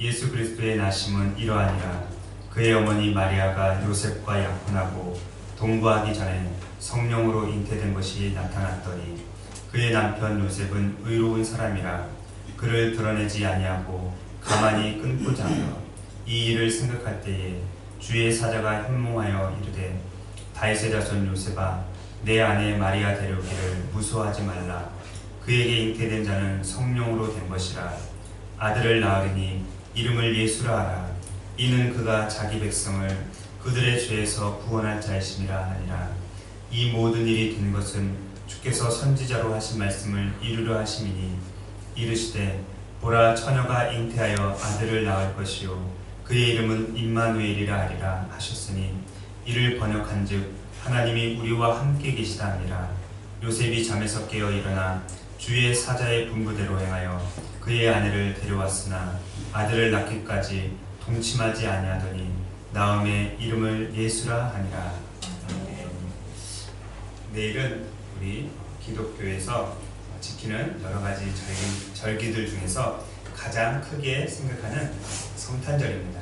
예수 그리스도의 나심은 이러하니라. 그의 어머니 마리아가 요셉과 약혼하고 동거하기 전에 성령으로 잉태된 것이 나타났더니 그의 남편 요셉은 의로운 사람이라 그를 드러내지 아니하고 가만히 끊고자 하여 이 일을 생각할 때에 주의 사자가 현몽하여 이르되 다윗의 자손 요셉아 내 아내 마리아 데려오기를 무서워하지 말라. 그에게 잉태된 자는 성령으로 된 것이라. 아들을 낳으리니 이름을 예수라 하라. 이는 그가 자기 백성을 그들의 죄에서 구원할 자이심이라 하니라. 이 모든 일이 된 것은 주께서 선지자로 하신 말씀을 이루려 하심이니 이르시되 보라 처녀가 잉태하여 아들을 낳을 것이요 그의 이름은 임마누엘이라 하리라 하셨으니 이를 번역한즉 하나님이 우리와 함께 계시다 하니라. 요셉이 잠에서 깨어 일어나 주의 사자의 분부대로 행하여 그의 아내를 데려왔으나 아들을 낳기까지 동침하지 아니하더니 나음의 이름을 예수라 하니라. 내일은 우리 기독교에서 지키는 여러 가지 절기들 중에서 가장 크게 생각하는 성탄절입니다.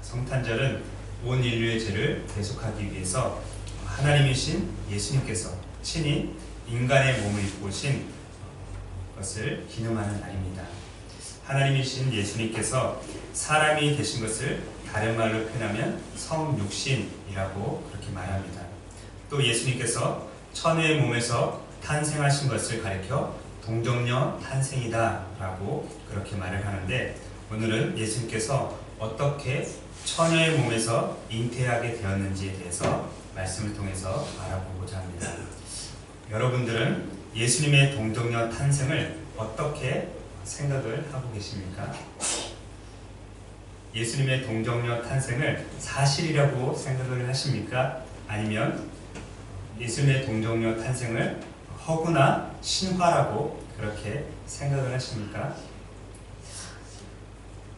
성탄절은 온 인류의 죄를 대속하기 위해서 하나님이신 예수님께서 친히 인간의 몸을 입고 오신 것을 기념하는 날입니다. 하나님이신 예수님께서 사람이 되신 것을 다른 말로 표현하면 성육신이라고 그렇게 말합니다. 또 예수님께서 처녀의 몸에서 탄생하신 것을 가리켜 동정녀 탄생이다 라고 그렇게 말을 하는데, 오늘은 예수님께서 어떻게 처녀의 몸에서 잉태하게 되었는지에 대해서 말씀을 통해서 알아보고자 합니다. 여러분들은 예수님의 동정녀 탄생을 어떻게 생각을 하고 계십니까? 예수님의 동정녀 탄생을 사실이라고 생각을 하십니까? 아니면 예수님의 동정녀 탄생을 허구나 신화라고 그렇게 생각을 하십니까?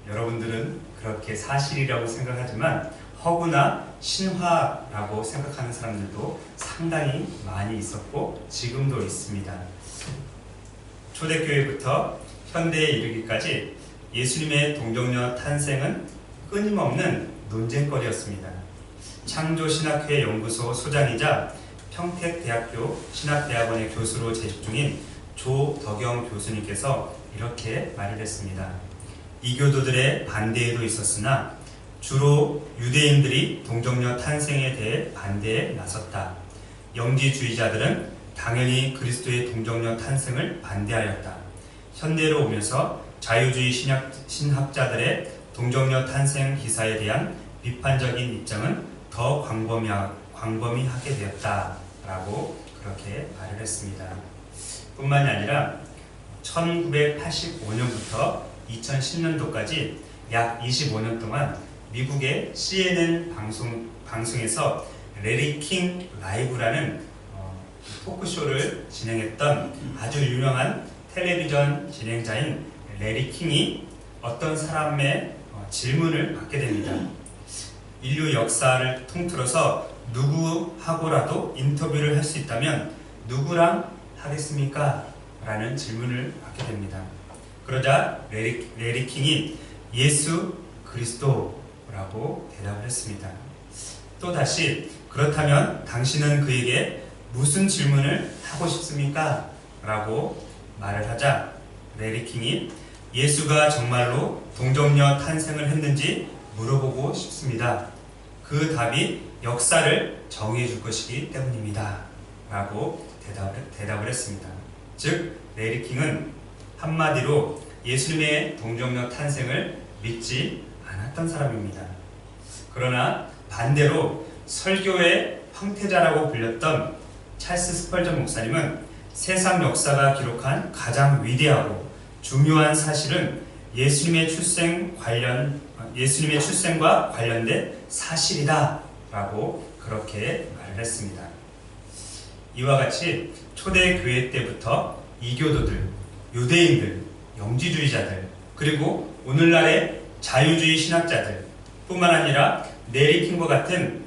여러분들은 그렇게 사실이라고 생각하지만 허구나 신화라고 생각하는 사람들도 상당히 많이 있었고 지금도 있습니다. 초대교회부터 현대에 이르기까지 예수님의 동정녀 탄생은 끊임없는 논쟁거리였습니다. 창조신학회 연구소 소장이자 평택대학교 신학대학원의 교수로 재직 중인 조덕영 교수님께서 이렇게 말을 했습니다. 이교도들의 반대에도 있었으나 주로 유대인들이 동정녀 탄생에 대해 반대에 나섰다. 영지주의자들은 당연히 그리스도의 동정녀 탄생을 반대하였다. 현대로 오면서 자유주의 신학자들의 동정녀 탄생 기사에 대한 비판적인 입장은 더 광범위하게 되었다 라고 그렇게 말을 했습니다. 뿐만이 아니라 1985년부터 2010년도까지 약 25년 동안 미국의 CNN 방송에서 레리 킹 라이브라는 토크쇼를 진행했던 아주 유명한 텔레비전 진행자인 레리 킹이 어떤 사람의 질문을 받게 됩니다. 인류 역사를 통틀어서 누구하고라도 인터뷰를 할 수 있다면 누구랑 하겠습니까? 라는 질문을 받게 됩니다. 그러자 레리 킹이 예수 그리스도라고 대답을 했습니다. 또다시 그렇다면 당신은 그에게 무슨 질문을 하고 싶습니까? 라고 말을 하자 레리 킹이 예수가 정말로 동정녀 탄생을 했는지 물어보고 싶습니다. 그 답이 역사를 정해 줄 것이기 때문입니다. 라고 대답을 했습니다. 즉 레리 킹은 한마디로 예수님의 동정녀 탄생을 믿지 않았던 사람입니다. 그러나 반대로 설교의 황태자라고 불렸던 찰스 스펄전 목사님은 세상 역사가 기록한 가장 위대하고 중요한 사실은 예수님의 출생과 관련된 사실이다 라고 그렇게 말을 했습니다. 이와 같이 초대교회 때부터 이교도들, 유대인들, 영지주의자들, 그리고 오늘날의 자유주의 신학자들 뿐만 아니라 레리 킹과 같은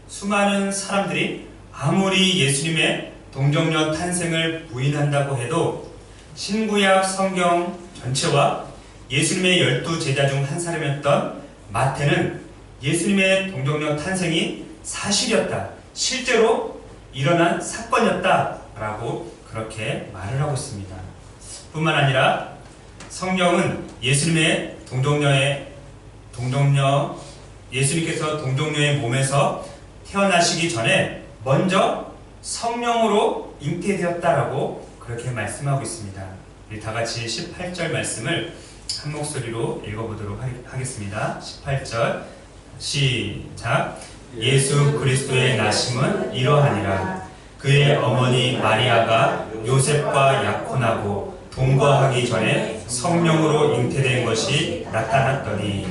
수많은 사람들이 아무리 예수님의 동정녀 탄생을 부인한다고 해도 신구약 성경 전체와 예수님의 12제자 중 한 사람이었던 마태는 예수님의 동정녀 탄생이 사실이었다, 실제로 일어난 사건이었다라고 그렇게 말을 하고 있습니다. 뿐만 아니라 성경은 예수님의 예수님께서 동정녀의 몸에서 태어나시기 전에 먼저 성령으로 잉태되었다라고 그렇게 말씀하고 있습니다. 우리 다 같이 18절 말씀을 한 목소리로 읽어보도록 하겠습니다. 18절 시작. 예수 그리스도의 나심은 이러하니라. 그의 어머니 마리아가 요셉과 약혼하고 동거하기 전에 성령으로 잉태된 것이 나타났더니,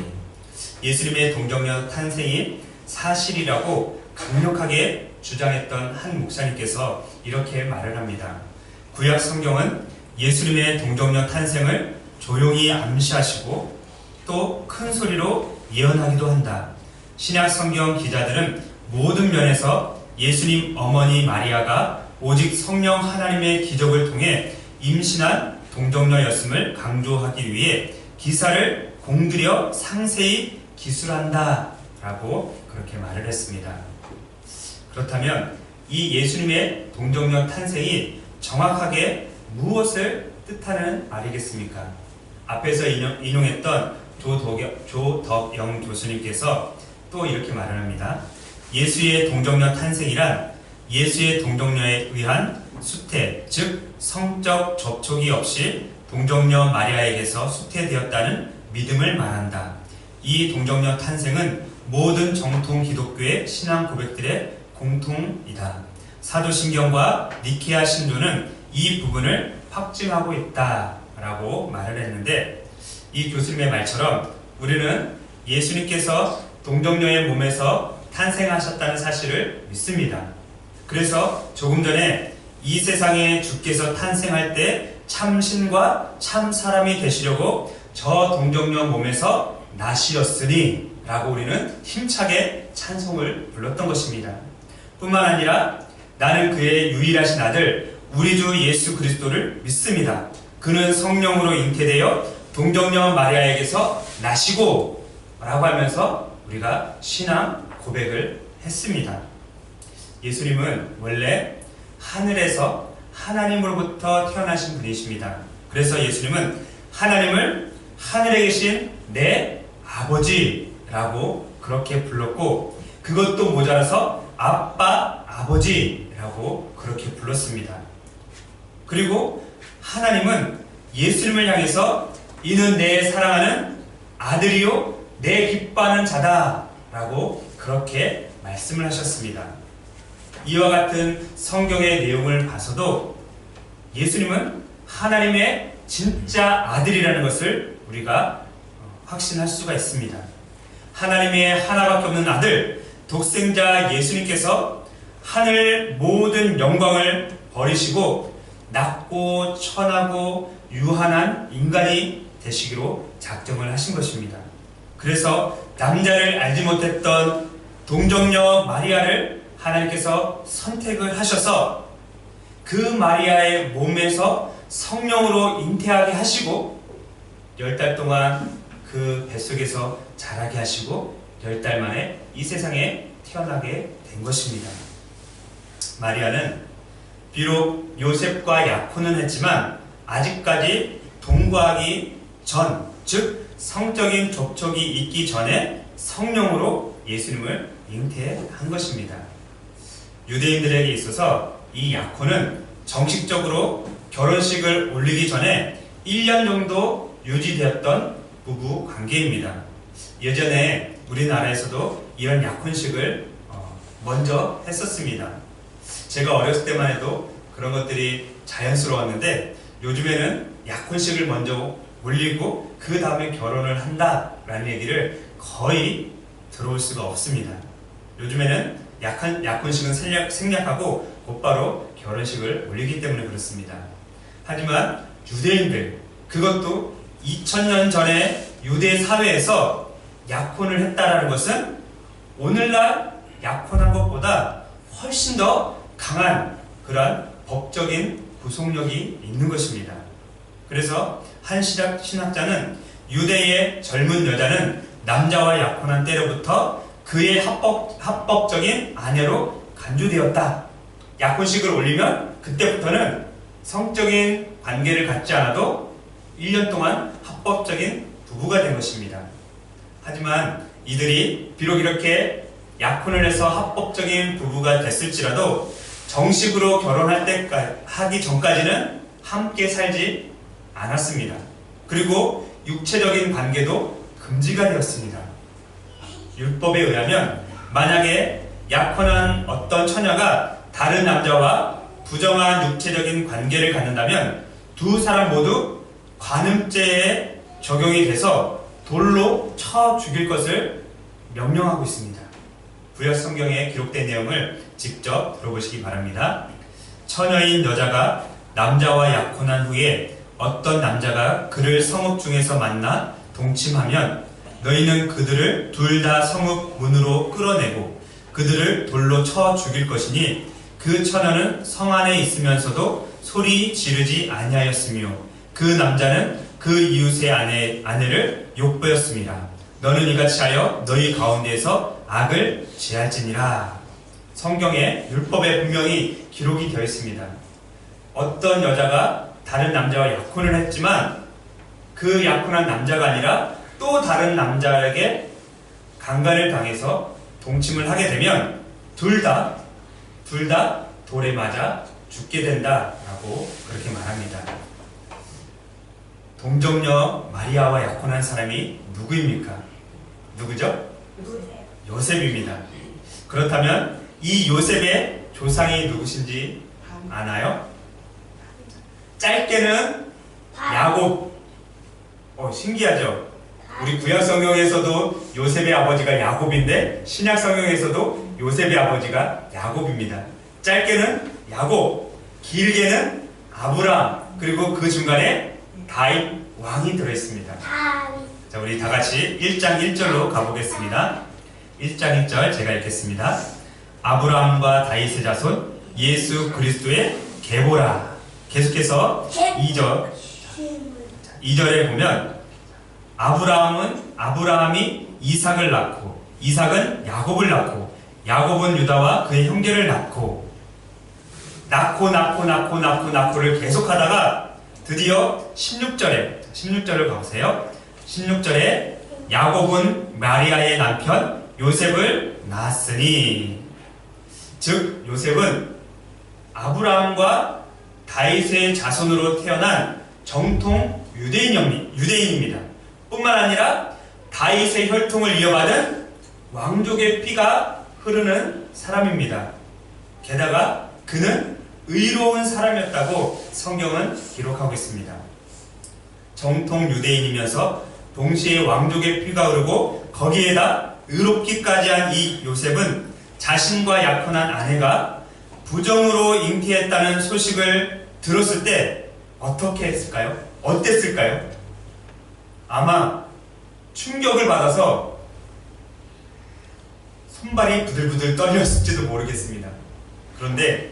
예수님의 동정녀 탄생이 사실이라고 강력하게 주장했던 한 목사님께서 이렇게 말을 합니다. 구약 성경은 예수님의 동정녀 탄생을 조용히 암시하시고 또 큰 소리로 예언하기도 한다. 신약 성경 기자들은 모든 면에서 예수님 어머니 마리아가 오직 성령 하나님의 기적을 통해 임신한 동정녀였음을 강조하기 위해 기사를 공들여 상세히 기술한다 라고 그렇게 말을 했습니다. 그렇다면 이 예수님의 동정녀 탄생이 정확하게 무엇을 뜻하는 말이겠습니까? 앞에서 인용했던 조덕영 교수님께서 또 이렇게 말을 합니다. 예수의 동정녀 탄생이란 예수의 동정녀에 의한 수태, 즉 성적 접촉이 없이 동정녀 마리아에게서 수태되었다는 믿음을 말한다. 이 동정녀 탄생은 모든 정통 기독교의 신앙 고백들의 공통이다. 사도신경과 니케아 신조는 이 부분을 확증하고 있다라고 말을 했는데, 이 교수님의 말처럼 우리는 예수님께서 동정녀의 몸에서 탄생하셨다는 사실을 믿습니다. 그래서 조금 전에 이 세상에 주께서 탄생할 때 참신과 참사람이 되시려고 저 동정녀 몸에서 나시었으니 라고 우리는 힘차게 찬송을 불렀던 것입니다. 뿐만 아니라 나는 그의 유일하신 아들 우리 주 예수 그리스도를 믿습니다. 그는 성령으로 잉태되어 동정녀 마리아에게서 나시고 라고 하면서 우리가 신앙 고백을 했습니다. 예수님은 원래 하늘에서 하나님으로부터 태어나신 분이십니다. 그래서 예수님은 하나님을 하늘에 계신 내 아버지라고 그렇게 불렀고, 그것도 모자라서 아빠, 아버지라고 그렇게 불렀습니다. 그리고 하나님은 예수님을 향해서 이는 내 사랑하는 아들이요 내 기뻐하는 자다 라고 그렇게 말씀을 하셨습니다. 이와 같은 성경의 내용을 봐서도 예수님은 하나님의 진짜 아들이라는 것을 우리가 확신할 수가 있습니다. 하나님의 하나밖에 없는 아들, 독생자 예수님께서 하늘 모든 영광을 버리시고 낮고 천하고 유한한 인간이 되시기로 작정을 하신 것입니다. 그래서 남자를 알지 못했던 동정녀 마리아를 하나님께서 선택을 하셔서 그 마리아의 몸에서 성령으로 잉태하게 하시고 10달 동안 그 뱃속에서 자라게 하시고 10달 만에 이 세상에 태어나게 된 것입니다. 마리아는 비록 요셉과 약혼은 했지만 아직까지 동거하기 전, 즉 성적인 접촉이 있기 전에 성령으로 예수님을 잉태한 것입니다. 유대인들에게 있어서 이 약혼은 정식적으로 결혼식을 올리기 전에 1년 정도 유지되었던 부부 관계입니다. 예전에 우리나라에서도 이런 약혼식을 먼저 했었습니다. 제가 어렸을 때만 해도 그런 것들이 자연스러웠는데 요즘에는 약혼식을 먼저 올리고 그 다음에 결혼을 한다라는 얘기를 거의 들어올 수가 없습니다. 요즘에는 약혼식은 생략하고 곧바로 결혼식을 올리기 때문에 그렇습니다. 하지만 유대인들, 그것도 2000년 전에 유대 사회에서 약혼을 했다라는 것은 오늘날 약혼한 것보다 훨씬 더 강한 그러한 법적인 구속력이 있는 것입니다. 그래서 한 신학자는 유대의 젊은 여자는 남자와 약혼한 때로부터 그의 합법적인 아내로 간주되었다. 약혼식을 올리면 그때부터는 성적인 관계를 갖지 않아도 1년 동안 합법적인 부부가 된 것입니다. 하지만 이들이 비록 이렇게 약혼을 해서 합법적인 부부가 됐을지라도 정식으로 결혼할 때까지 하기 전까지는 함께 살지 않았습니다. 그리고 육체적인 관계도 금지가 되었습니다. 율법에 의하면 만약에 약혼한 어떤 처녀가 다른 남자와 부정한 육체적인 관계를 갖는다면 두 사람 모두 관음죄에 적용이 돼서 돌로 쳐 죽일 것을 명령하고 있습니다. 구약 성경에 기록된 내용을 직접 들어보시기 바랍니다. 처녀인 여자가 남자와 약혼한 후에 어떤 남자가 그를 성읍 중에서 만나 동침하면 너희는 그들을 둘 다 성읍 문으로 끌어내고 그들을 돌로 쳐 죽일 것이니 그 처녀는 성 안에 있으면서도 소리 지르지 아니하였으며 그 남자는 그 이웃의 아내를 욕보였습니다. 너는 이같이 하여 너희 가운데에서 악을 제할지니라. 성경에 율법에 분명히 기록이 되어 있습니다. 어떤 여자가 다른 남자와 약혼을 했지만 그 약혼한 남자가 아니라 또 다른 남자에게 강간을 당해서 동침을 하게 되면 둘 다 돌에 맞아 죽게 된다라고 그렇게 말합니다. 동정녀 마리아와 약혼한 사람이 누구입니까? 누구죠? 요셉입니다. 그렇다면 이 요셉의 조상이 누구신지 아나요? 짧게는 야곱. 신기하죠? 우리 구약 성경에서도 요셉의 아버지가 야곱인데 신약 성경에서도 요셉의 아버지가 야곱입니다. 짧게는 야곱, 길게는 아브라함, 그리고 그 중간에 다윗 왕이 들어있습니다. 자, 우리 다같이 1장 1절로 가보겠습니다. 1장 1절 제가 읽겠습니다. 아브라함과 다윗의 자손 예수 그리스도의 계보라. 계속해서 2절에 보면 아브라함이 이삭을 낳고 이삭은 야곱을 낳고 야곱은 유다와 그의 형제를 낳고를 계속하다가 드디어 16절을 가보세요. 16절에 야곱은 마리아의 남편 요셉을 낳았으니, 즉 요셉은 아브라함과 다윗의 자손으로 태어난 정통 유대인입니다. 뿐만 아니라 다윗의 혈통을 이어받은 왕족의 피가 흐르는 사람입니다. 게다가 그는 의로운 사람이었다고 성경은 기록하고 있습니다. 정통 유대인이면서 동시에 왕족의 피가 흐르고 거기에다 의롭기까지 한 이 요셉은 자신과 약혼한 아내가 부정으로 잉태했다는 소식을 들었을 때 어떻게 했을까요? 어땠을까요? 아마 충격을 받아서 손발이 부들부들 떨렸을지도 모르겠습니다. 그런데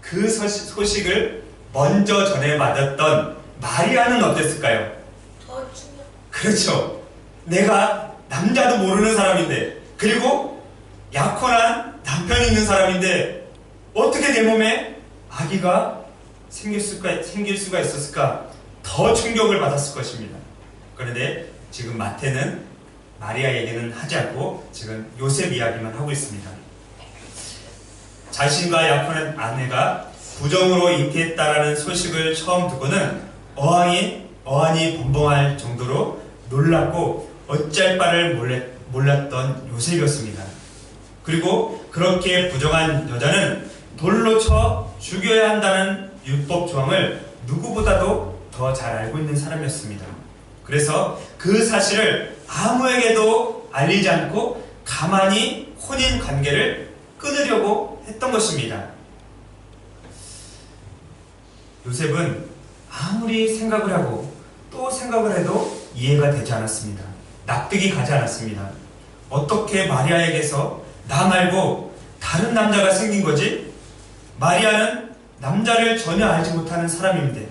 그 소식을 먼저 전해받았던 마리아는 어땠을까요? 더 충격. 그렇죠. 내가 남자도 모르는 사람인데, 그리고 약혼한 남편이 있는 사람인데 어떻게 내 몸에 아기가 생길 수가 있었을까? 더 충격을 받았을 것입니다. 그런데 지금 마태는 마리아 얘기는 하지 않고 지금 요셉 이야기만 하고 있습니다. 자신과 약혼한 아내가 부정으로 잉태했다라는 소식을 처음 듣고는 어안이 번벙할 정도로 놀랐고 어찌할 바를 몰랐던 요셉이었습니다. 그리고 그렇게 부정한 여자는 돌로 쳐 죽여야 한다는 율법 조항을 누구보다도 더 잘 알고 있는 사람이었습니다. 그래서 그 사실을 아무에게도 알리지 않고 가만히 혼인 관계를 끊으려고 했던 것입니다. 요셉은 아무리 생각을 하고 또 생각을 해도 이해가 되지 않았습니다. 납득이 가지 않았습니다. 어떻게 마리아에게서 나 말고 다른 남자가 생긴 거지? 마리아는 남자를 전혀 알지 못하는 사람인데,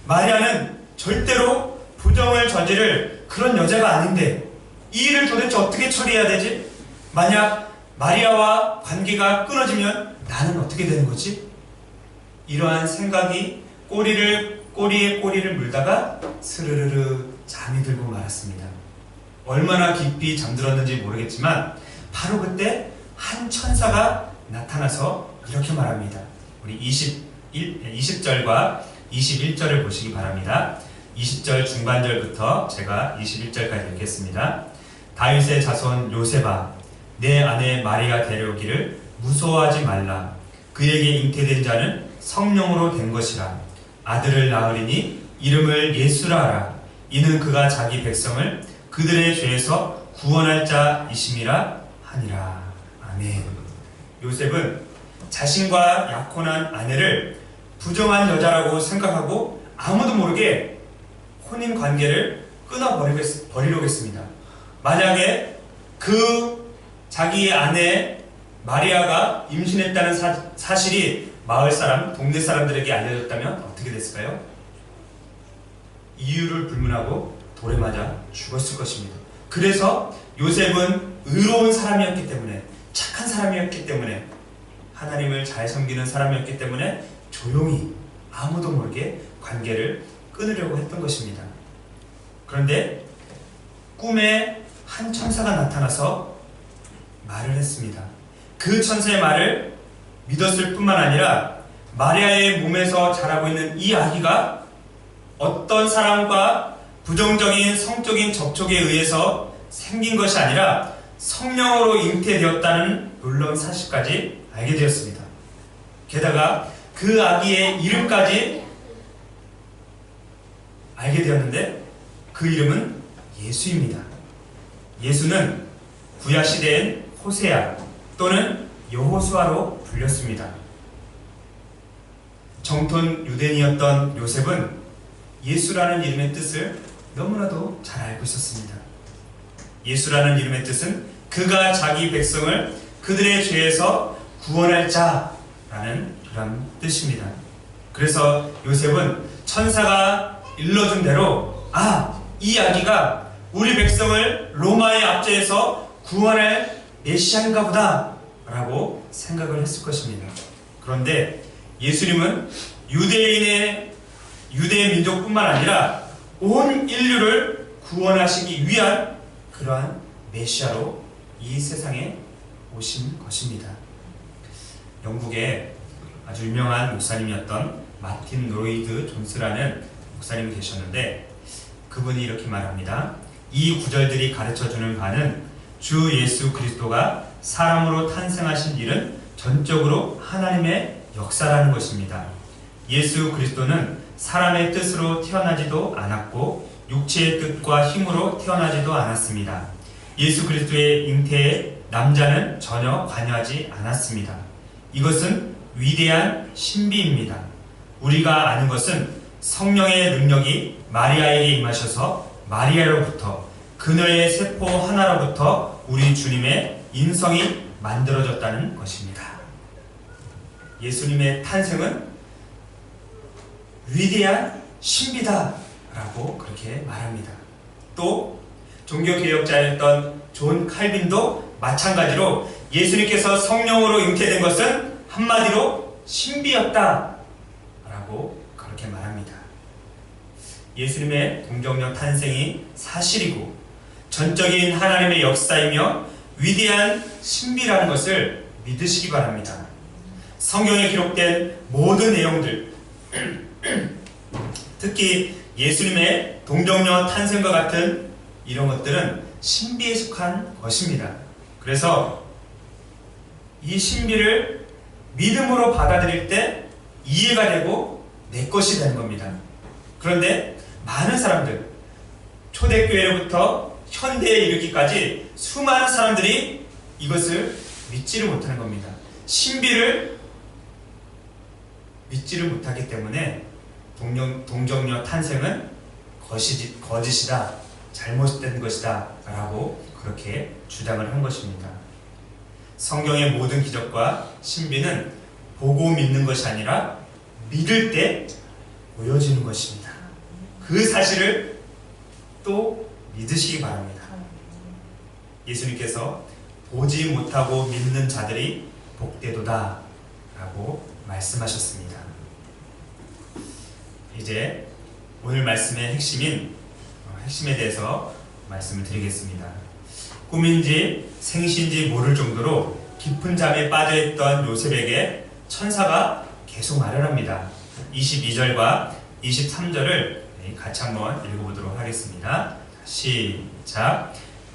마리아는 절대로 부정을 저지를 그런 여자가 아닌데 이 일을 도대체 어떻게 처리해야 되지? 만약 마리아와 관계가 끊어지면 나는 어떻게 되는 거지? 이러한 생각이 꼬리에 꼬리를 물다가 스르르르 잠이 들고 말았습니다. 얼마나 깊이 잠들었는지 모르겠지만 바로 그때 한 천사가 나타나서 이렇게 말합니다. 우리 20절과 21절을 보시기 바랍니다. 20절 중반절부터 제가 21절까지 읽겠습니다. 다윗의 자손 요셉아, 내 아내 마리아 데려오기를 무서워하지 말라. 그에게 잉태된 자는 성령으로 된 것이라. 아들을 낳으리니 이름을 예수라 하라. 이는 그가 자기 백성을 그들의 죄에서 구원할 자이심이라 하니라. 아멘. 요셉은 자신과 약혼한 아내를 부정한 여자라고 생각하고 아무도 모르게 혼인 관계를 끊어버리려고 했습니다. 만약에 그 자기 아내 마리아가 임신했다는 사실이 마을 사람, 동네 사람들에게 알려졌다면 어떻게 됐을까요? 이유를 불문하고 돌에 맞아 죽었을 것입니다. 그래서 요셉은 의로운 사람이었기 때문에, 착한 사람이었기 때문에, 하나님을 잘 섬기는 사람이었기 때문에 조용히 아무도 모르게 관계를 끊으려고 했던 것입니다. 그런데 꿈에 한 천사가 나타나서 말을 했습니다. 그 천사의 말을 믿었을 뿐만 아니라 마리아의 몸에서 자라고 있는 이 아기가 어떤 사람과 부정적인 성적인 접촉에 의해서 생긴 것이 아니라 성령으로 잉태되었다는 놀라운 사실까지 알게 되었습니다. 게다가 그 아기의 이름까지 알게 되었는데 그 이름은 예수입니다. 예수는 구약시대엔 호세아 또는 여호수아로 불렸습니다. 정통 유대인이었던 요셉은 예수라는 이름의 뜻을 너무나도 잘 알고 있었습니다. 예수라는 이름의 뜻은 그가 자기 백성을 그들의 죄에서 구원할 자라는 그런 뜻입니다. 그래서 요셉은 천사가 일러준 대로 이 아기가 우리 백성을 로마의 압제에서 구원할 메시아인가 보다 라고 생각을 했을 것입니다. 그런데 예수님은 유대의 민족뿐만 아니라 온 인류를 구원하시기 위한 그러한 메시아로 이 세상에 오신 것입니다. 영국에 아주 유명한 목사님이었던 마틴 로이드 존스라는 목사님이 계셨는데 그분이 이렇게 말합니다. 이 구절들이 가르쳐주는 바는 주 예수 그리스도가 사람으로 탄생하신 일은 전적으로 하나님의 역사라는 것입니다. 예수 그리스도는 사람의 뜻으로 태어나지도 않았고 육체의 뜻과 힘으로 태어나지도 않았습니다. 예수 그리스도의 잉태에 남자는 전혀 관여하지 않았습니다. 이것은 위대한 신비입니다. 우리가 아는 것은 성령의 능력이 마리아에게 임하셔서 마리아로부터 그녀의 세포 하나로부터 우리 주님의 인성이 만들어졌다는 것입니다. 예수님의 탄생은 위대한 신비다라고 그렇게 말합니다. 또 종교개혁자였던 존 칼빈도 마찬가지로 예수님께서 성령으로 잉태된 것은 한마디로 신비였다라고 그렇게 말합니다. 예수님의 동정녀 탄생이 사실이고 전적인 하나님의 역사이며 위대한 신비라는 것을 믿으시기 바랍니다. 성경에 기록된 모든 내용들, 특히 예수님의 동정녀 탄생과 같은 이런 것들은 신비에 속한 것입니다. 그래서 이 신비를 믿음으로 받아들일 때 이해가 되고 내 것이 되는 겁니다. 그런데 많은 사람들, 초대교회로부터 현대에 이르기까지 수많은 사람들이 이것을 믿지를 못하는 겁니다. 신비를 믿지를 못하기 때문에 동정녀 탄생은 거짓이다, 잘못된 것이다 라고 그렇게 주장을 한 것입니다. 성경의 모든 기적과 신비는 보고 믿는 것이 아니라 믿을 때 보여지는 것입니다. 그 사실을 또 믿으시기 바랍니다. 예수님께서 보지 못하고 믿는 자들이 복되도다 라고 말씀하셨습니다. 이제 오늘 말씀의 핵심에 대해서 말씀을 드리겠습니다. 꿈인지 생시인지 모를 정도로 깊은 잠에 빠져있던 요셉에게 천사가 계속 말을 합니다. 22절과 23절을 같이 한번 읽어보도록 하겠습니다. 시작.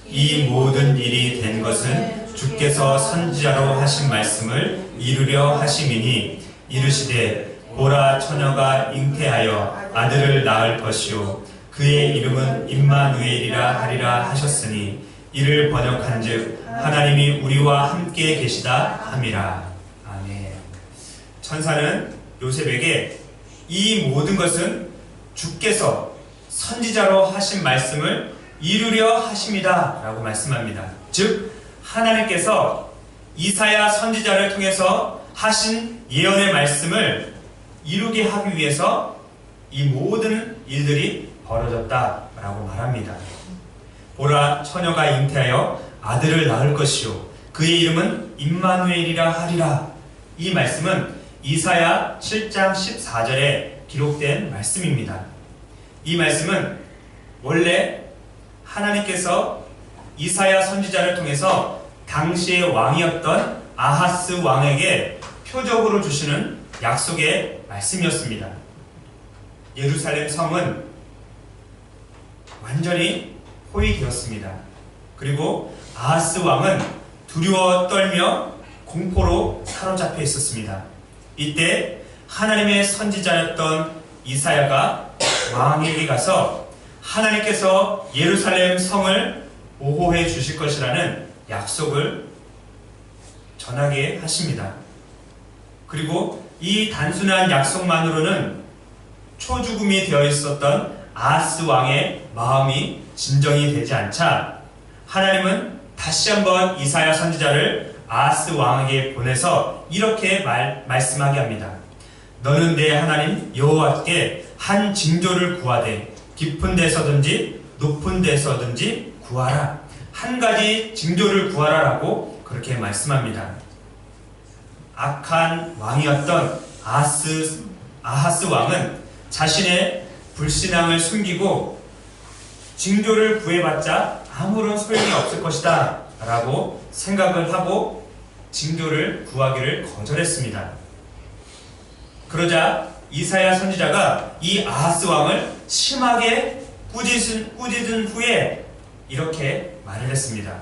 이 모든 일이 된 것은 주께서 선지자로 하신 말씀을 이루려 하심이니 이르시되 보라 처녀가 잉태하여 아들을 낳을 것이요 그의 이름은 임마누엘이라 하리라 하셨으니 이를 번역한즉 하나님이 우리와 함께 계시다 함이라. 아멘. 천사는 요셉에게 이 모든 것은 주께서 선지자로 하신 말씀을 이루려 하심이다 라고 말씀합니다. 즉 하나님께서 이사야 선지자를 통해서 하신 예언의 말씀을 이루게 하기 위해서 이 모든 일들이 벌어졌다 라고 말합니다. 보라 처녀가 잉태하여 아들을 낳을 것이요 그의 이름은 임마누엘이라 하리라. 이 말씀은 이사야 7장 14절에 기록된 말씀입니다. 이 말씀은 원래 하나님께서 이사야 선지자를 통해서 당시의 왕이었던 아하스 왕에게 표적으로 주시는 약속의 말씀이었습니다. 예루살렘 성은 완전히 포위되었습니다. 그리고 아하스 왕은 두려워 떨며 공포로 사로잡혀 있었습니다. 이때 하나님의 선지자였던 이사야가 왕에게 가서 하나님께서 예루살렘 성을 보호해 주실 것이라는 약속을 전하게 하십니다. 그리고 이 단순한 약속만으로는 초죽음이 되어 있었던 아하스 왕의 마음이 진정이 되지 않자 하나님은 다시 한번 이사야 선지자를 아하스 왕에게 보내서 이렇게 말씀하게 합니다. 너는 내 하나님 여호와께 한 징조를 구하되 깊은 데서든지 높은 데서든지 구하라. 한 가지 징조를 구하라 라고 그렇게 말씀합니다. 악한 왕이었던 아하스 왕은 자신의 불신앙을 숨기고 징조를 구해봤자 아무런 소용이 없을 것이다 라고 생각을 하고 징조를 구하기를 거절했습니다. 그러자 이사야 선지자가 이 아하스 왕을 심하게 꾸짖은 후에 이렇게 말을 했습니다.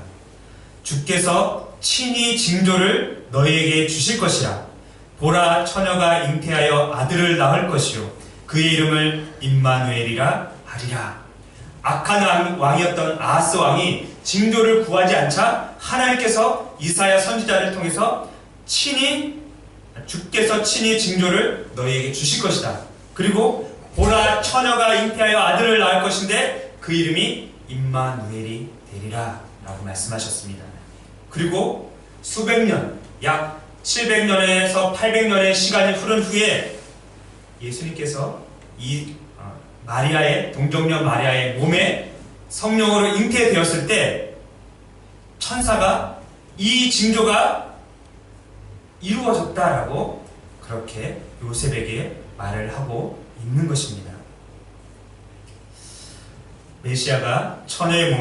주께서 친히 징조를 너희에게 주실 것이라. 보라 처녀가 잉태하여 아들을 낳을 것이요 그의 이름을 임마누엘이라 하리라. 악한 왕이었던 아하스 왕이 징조를 구하지 않자 하나님께서 이사야 선지자를 통해서 주께서 친히 징조를 너희에게 주실 것이다. 그리고 보라 처녀가 잉태하여 아들을 낳을 것인데 그 이름이 임마누엘이 되리라 라고 말씀하셨습니다. 그리고 수백 년, 약 700년에서 800년의 시간이 흐른 후에 예수님께서 이 동정녀 마리아의 몸에 성령으로 잉태되었을 때 천사가 이 징조가 이루어졌다라고 그렇게 요셉에게 말을 하고 있는 것입니다. 메시아가 처녀의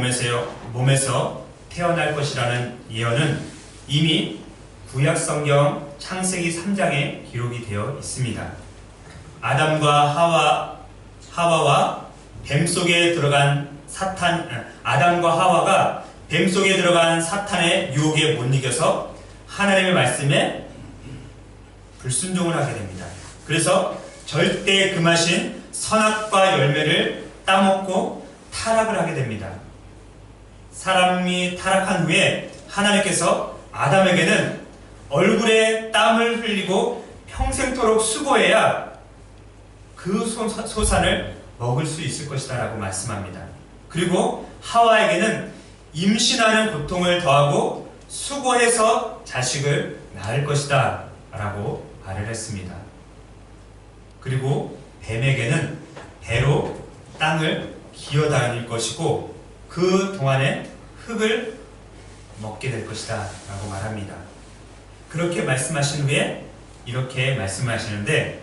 몸에서 태어날 것이라는 예언은 이미 구약성경 창세기 3장에 기록이 되어 있습니다. 아담과 하와가 뱀 속에 들어간 사탄의 유혹에 못 이겨서 하나님의 말씀에 불순종을 하게 됩니다. 그래서 절대 금하신 선악과 열매를 따먹고 타락을 하게 됩니다. 사람이 타락한 후에 하나님께서 아담에게는 얼굴에 땀을 흘리고 평생토록 수고해야 그 소산을 먹을 수 있을 것이다 라고 말씀합니다. 그리고 하와에게는 임신하는 고통을 더하고 수고해서 자식을 낳을 것이다 라고 말을 했습니다. 그리고 뱀에게는 배로 땅을 기어다닐 것이고 그 동안에 흙을 먹게 될 것이다 라고 말합니다. 그렇게 말씀하신 후에 이렇게 말씀하시는데,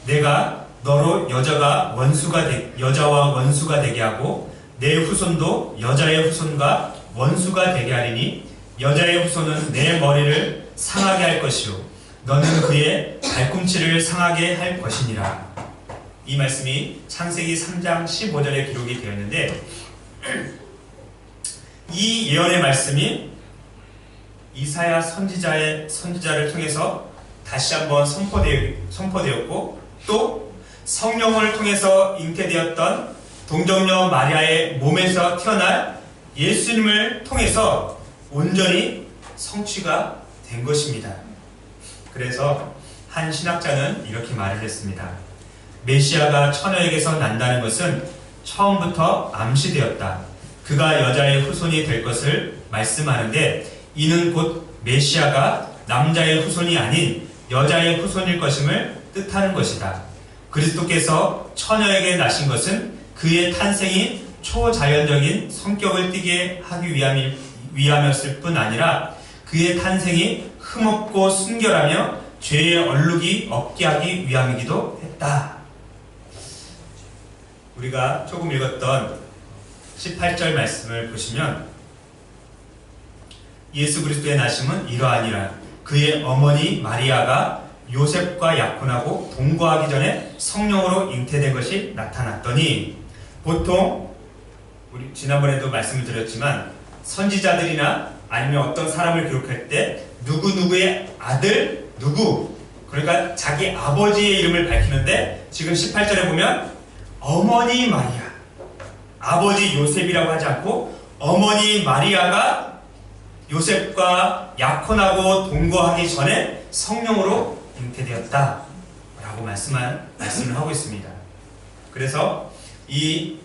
내가 너로 여자와 원수가 되게 하고 내 후손도 여자의 후손과 원수가 되게 하리니 여자의 후손은 내 머리를 상하게 할 것이요 너는 그의 발꿈치를 상하게 할 것이니라. 이 말씀이 창세기 3장 15절에 기록이 되어 있는데, 이 예언의 말씀이 이사야 선지자를 통해서 다시 한번 선포되었고, 또 성령을 통해서 잉태되었던 동정녀 마리아의 몸에서 태어날 예수님을 통해서 온전히 성취가 된 것입니다. 그래서 한 신학자는 이렇게 말을 했습니다. 메시아가 처녀에게서 난다는 것은 처음부터 암시되었다. 그가 여자의 후손이 될 것을 말씀하는데, 이는 곧 메시아가 남자의 후손이 아닌 여자의 후손일 것임을 뜻하는 것이다. 그리스도께서 처녀에게 나신 것은 그의 탄생이 초자연적인 성격을 띠게 하기 위함이었을 뿐 아니라 그의 탄생이 흠없고 순결하며 죄의 얼룩이 없게 하기 위함이기도 했다. 우리가 조금 읽었던 18절 말씀을 보시면, 예수 그리스도의 나심은 이러하니라. 그의 어머니 마리아가 요셉과 약혼하고 동거하기 전에 성령으로 잉태된 것이 나타났더니, 보통 우리 지난번에도 말씀을 드렸지만 선지자들이나 아니면 어떤 사람을 기록할 때 누구누구의 아들 누구, 그러니까 자기 아버지의 이름을 밝히는데, 지금 18절에 보면 어머니 마리아, 아버지 요셉이라고 하지 않고 어머니 마리아가 요셉과 약혼하고 동거하기 전에 성령으로 잉태되었다 라고 말씀을 하고 있습니다. 그래서 이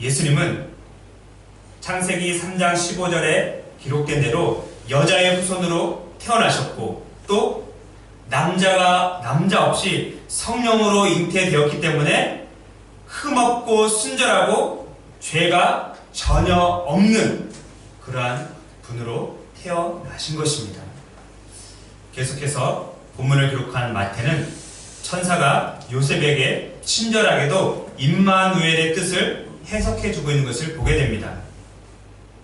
예수님은 창세기 3장 15절에 기록된 대로 여자의 후손으로 태어나셨고, 또 남자 없이 성령으로 잉태되었기 때문에 흠없고 순결하고 죄가 전혀 없는 그러한 분으로 태어나신 것입니다. 계속해서 본문을 기록한 마태는 천사가 요셉에게 친절하게도 임마누엘의 뜻을 해석해주고 있는 것을 보게 됩니다.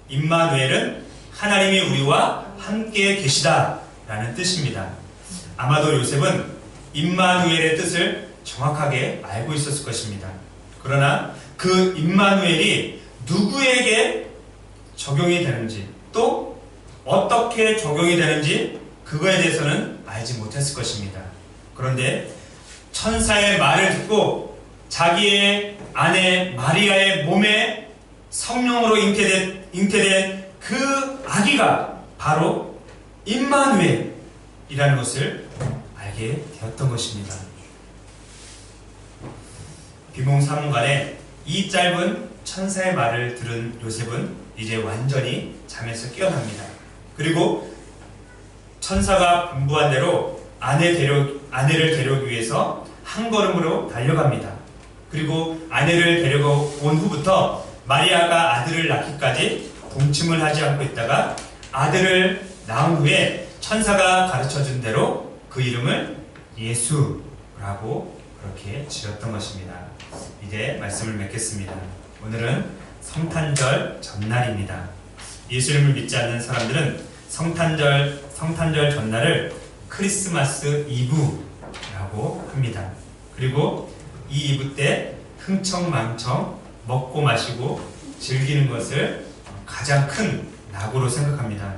임마누엘은 하나님이 우리와 함께 계시다 라는 뜻입니다. 아마도 요셉은 임마누엘의 뜻을 정확하게 알고 있었을 것입니다. 그러나 그 임마누엘이 누구에게 적용이 되는지, 또 어떻게 적용이 되는지 그거에 대해서는 알지 못했을 것입니다. 그런데 천사의 말을 듣고 자기의 아내 마리아의 몸에 성령으로 잉태된 그 아기가 바로 임마누엘이라는 것을 알게 되었던 것입니다. 비몽사몽간에 이 짧은 천사의 말을 들은 요셉은 이제 완전히 잠에서 깨어납니다. 그리고 천사가 분부한 대로 아내를 데려오기 위해서 한 걸음으로 달려갑니다. 그리고 아내를 데려온 후부터 마리아가 아들을 낳기까지 동침을 하지 않고 있다가 아들을 낳은 후에 천사가 가르쳐준 대로 그 이름을 예수라고 그렇게 지었던 것입니다. 이제 말씀을 맺겠습니다. 오늘은 성탄절 전날입니다. 예수님을 믿지 않는 사람들은 성탄절 전날을 크리스마스 이브라고 합니다. 그리고 이 이브 때 흥청망청 먹고 마시고 즐기는 것을 가장 큰 낙으로 생각합니다.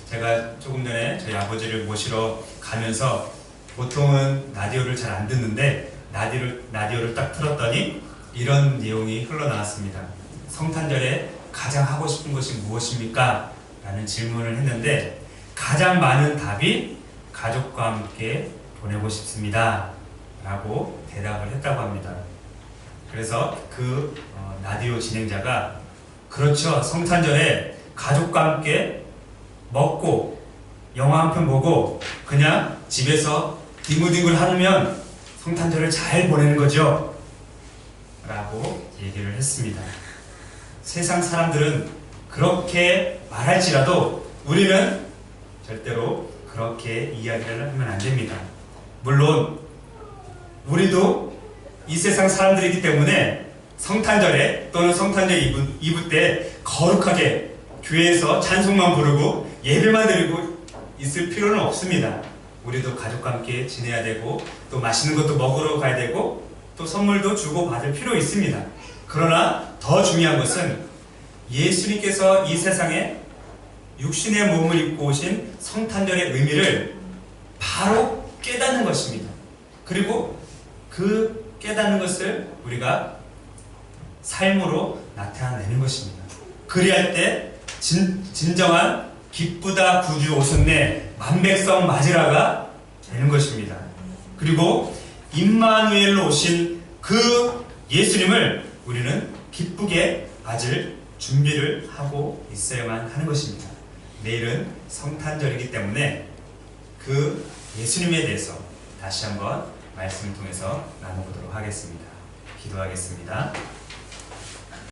제가 조금 전에 저희 아버지를 모시러 가면서 보통은 라디오를 잘 안 듣는데 라디오를 딱 틀었더니 이런 내용이 흘러나왔습니다. 성탄절에 가장 하고 싶은 것이 무엇입니까? 라는 질문을 했는데 가장 많은 답이 가족과 함께 보내고 싶습니다 라고 대답을 했다고 합니다. 그래서 그 라디오 진행자가 그렇죠, 성탄절에 가족과 함께 먹고 영화 한 편 보고 그냥 집에서 뒹굴뒹굴 하면 성탄절을 잘 보내는 거죠 라고 얘기를 했습니다. 세상 사람들은 그렇게 말할지라도 우리는 절대로 그렇게 이야기를 하면 안 됩니다. 물론 우리도 이 세상 사람들이기 때문에 성탄절에 또는 성탄절 이브 때 거룩하게 교회에서 찬송만 부르고 예배만 드리고 있을 필요는 없습니다. 우리도 가족과 함께 지내야 되고 또 맛있는 것도 먹으러 가야 되고 또 선물도 주고 받을 필요 있습니다. 그러나 더 중요한 것은 예수님께서 이 세상에 육신의 몸을 입고 오신 성탄절의 의미를 바로 깨닫는 것입니다. 그리고 그 깨닫는 것을 우리가 삶으로 나타내는 것입니다. 그리할 때 진정한 기쁘다 구주 오셨네 만백성 맞으라가 되는 것입니다. 그리고 임마누엘로 오신 그 예수님을 우리는 기쁘게 맞을 준비를 하고 있어야만 하는 것입니다. 내일은 성탄절이기 때문에 그 예수님에 대해서 다시 한번 말씀을 통해서 나눠보도록 하겠습니다. 기도하겠습니다.